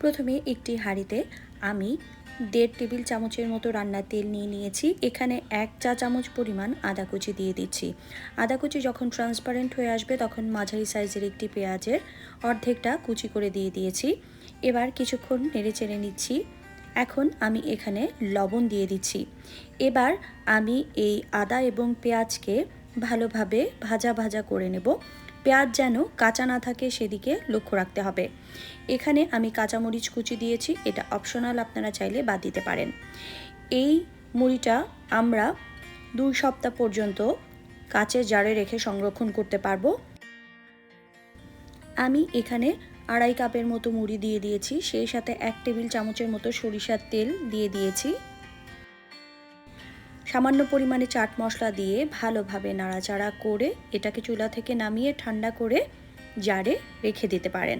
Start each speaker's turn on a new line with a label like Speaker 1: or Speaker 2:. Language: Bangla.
Speaker 1: প্রথমে একটি হাঁড়িতে আমি 1.5 টেবিল চামচের মতো রান্নার তেল নিয়ে নিয়েছি। এখানে 1 চা চামচ পরিমাণ আদা কুচি দিয়ে দিচ্ছি। আদা কুচি যখন ট্রান্সপারেন্ট হয়ে আসবে তখন মাঝারি সাইজের একটি পেঁয়াজের অর্ধেকটা কুচি করে দিয়ে দিয়েছি। এবার কিছুক্ষণ নেড়ে চেড়ে নিচ্ছি। এখন আমি এখানে লবণ দিয়ে দিচ্ছি। এবার আমি এই আদা এবং পেঁয়াজকে ভালোভাবে ভাজা ভাজা করে নেব। পেঁয়াজ যেন কাঁচা না থাকে সেদিকে লক্ষ্য রাখতে হবে। এখানে আমি কাঁচামরিচ কুচি দিয়েছি, এটা অপশনাল, আপনারা চাইলে বাদ দিতে পারেন। এই মুড়িটা আমরা 2 সপ্তাহ পর্যন্ত কাচের জারে রেখে সংরক্ষণ করতে পারবো। আমি এখানে 2.5 কাপের মতো মুড়ি দিয়ে দিয়েছি, সেই সাথে 1 টেবিল চামচের মতো সরিষার তেল দিয়ে দিয়েছি। সামান্য পরিমাণে চাট মশলা দিয়ে ভালোভাবে নাড়াচাড়া করে এটাকে চুলা থেকে নামিয়ে ঠান্ডা করে জারে রেখে দিতে পারেন।